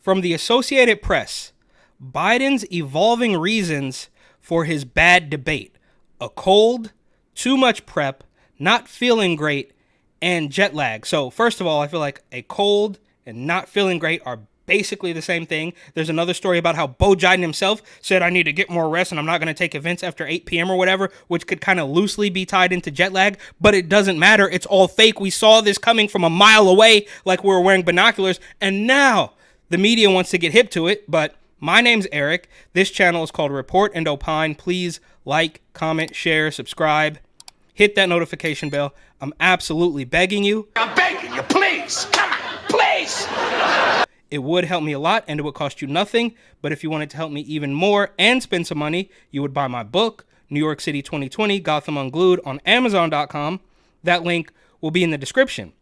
From the Associated Press, Biden's evolving reasons for his bad debate: a cold, too much prep, not feeling great, and jet lag. So first of all, I feel like a cold and not feeling great are basically the same thing. There's another story about how Beau Biden himself said, I need to get more rest and I'm not going to take events after 8 p.m. or whatever, which could kind of loosely be tied into jet lag, but it doesn't matter. It's all fake. We saw this coming from a mile away like we were wearing binoculars, and now the media wants to get hip to it. But my name's Eric. This channel is called Report and Opine. Please like, comment, share, subscribe. Hit that notification bell. I'm absolutely begging you. I'm begging you, please. Come on, please. It would help me a lot, and it would cost you nothing. But if you wanted to help me even more and spend some money, you would buy my book, New York City 2020, Gotham Unglued, on Amazon.com. That link will be in the description.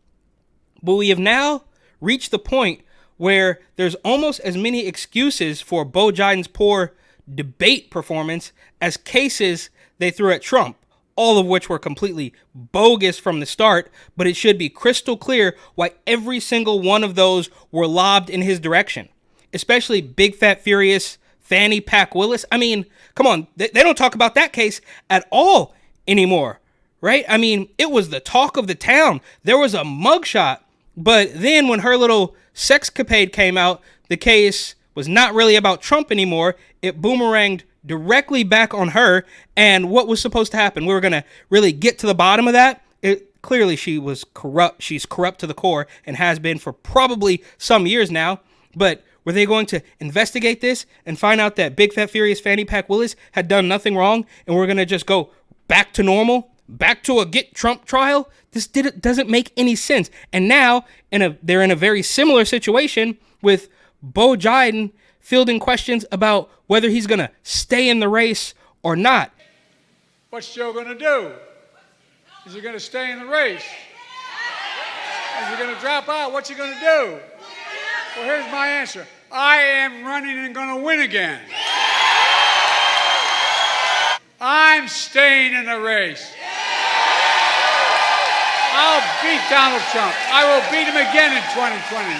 But we have now reached the point where there's almost as many excuses for Beau Biden's poor debate performance as cases they threw at Trump, all of which were completely bogus from the start, but it should be crystal clear why every single one of those were lobbed in his direction, especially Big Fat Furious Fannie Pack Willis. I mean, come on, they don't talk about that case at all anymore, right? I mean, it was the talk of the town. There was a mugshot, but then when her little sexcapade came out, the case was not really about Trump anymore. It boomeranged directly back on her. And what was supposed to happen? We were going to really get to the bottom of that. Clearly, she was corrupt. She's corrupt to the core and has been for probably some years now. But were they going to investigate this and find out that Big Fat Furious Fannie Pack Willis had done nothing wrong, and we're going to just go back to normal, back to a get Trump trial? This doesn't make any sense. And now they're in a very similar situation with Beau Biden fielding questions about whether he's going to stay in the race or not. What's Joe going to do? Is he going to stay in the race? Is he going to drop out? What's he going to do? Well, here's my answer. I am running and going to win again. I'm staying in the race. I'll beat Donald Trump. I will beat him again in 2020.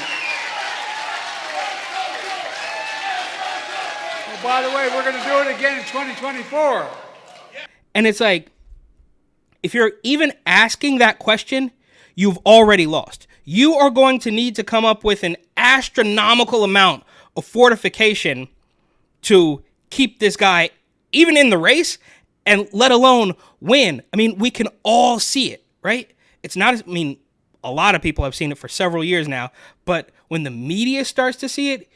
Oh, by the way, we're going to do it again in 2024. And it's like, if you're even asking that question, you've already lost. You are going to need to come up with an astronomical amount of fortification to keep this guy even in the race, and let alone win. I mean, we can all see it, right? It's not, a lot of people have seen it for several years now, but when the media starts to see it,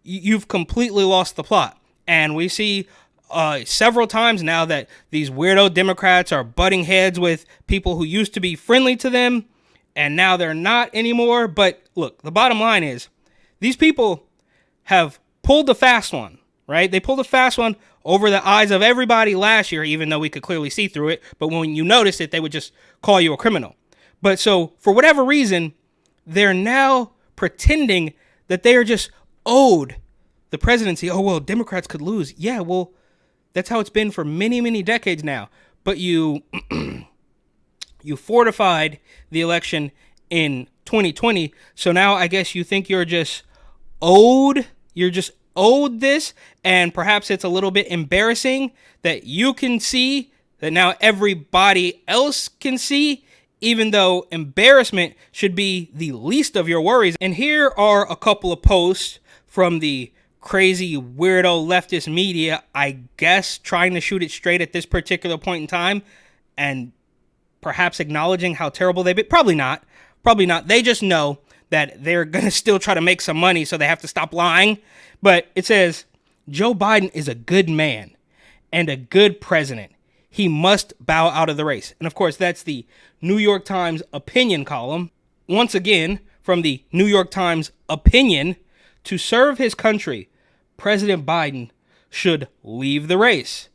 you've completely lost the plot. And we see several times now that these weirdo Democrats are butting heads with people who used to be friendly to them, and now they're not anymore. But look, the bottom line is these people have pulled the fast one, right? They pulled a fast one over the eyes of everybody last year, even though we could clearly see through it. But when you noticed it, they would just call you a criminal. But so for whatever reason, they're now pretending that they are just owed the presidency. Oh, well, Democrats could lose. Yeah, well, that's how it's been for many, many decades now. But you you fortified the election in 2020. So now I guess you think you're just owed this, and perhaps it's a little bit embarrassing that you can see that now everybody else can see, even though embarrassment should be the least of your worries. And here are a couple of posts from the crazy weirdo leftist media, I guess, trying to shoot it straight at this particular point in time and perhaps acknowledging how terrible they've been. Probably not. They just know that they're going to still try to make some money, so they have to stop lying. But it says, Joe Biden is a good man and a good president. He must bow out of the race. And of course, that's the New York Times opinion column. Once again, from the New York Times opinion, to serve his country, President Biden should leave the race.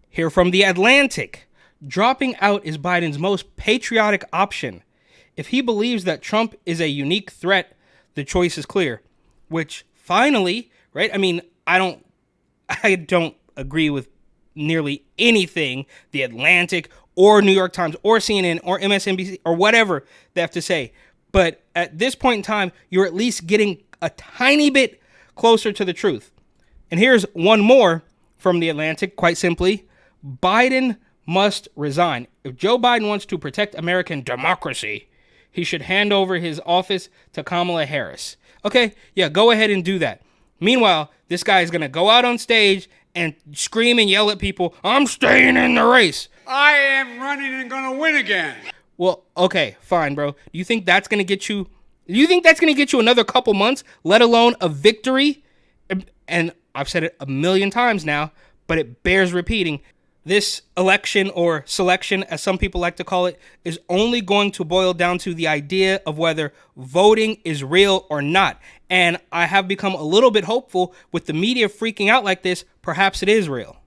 Here from the Atlantic, dropping out is Biden's most patriotic option. If he believes that Trump is a unique threat, the choice is clear. Which finally, right? I don't agree with nearly anything the Atlantic or New York Times or CNN or MSNBC or whatever they have to say. But at this point in time, you're at least getting a tiny bit closer to the truth. And here's one more from The Atlantic, quite simply. Biden must resign. If Joe Biden wants to protect American democracy, he should hand over his office to Kamala Harris. Okay, yeah, go ahead and do that. Meanwhile, this guy is going to go out on stage and scream and yell at people, I'm staying in the race. I am running and going to win again. Well, okay, fine, bro. Do you think that's going to get you another couple months, let alone a victory? And I've said it a million times now, but it bears repeating. This election, or selection, as some people like to call it, is only going to boil down to the idea of whether voting is real or not. And I have become a little bit hopeful with the media freaking out like this. Perhaps it is real.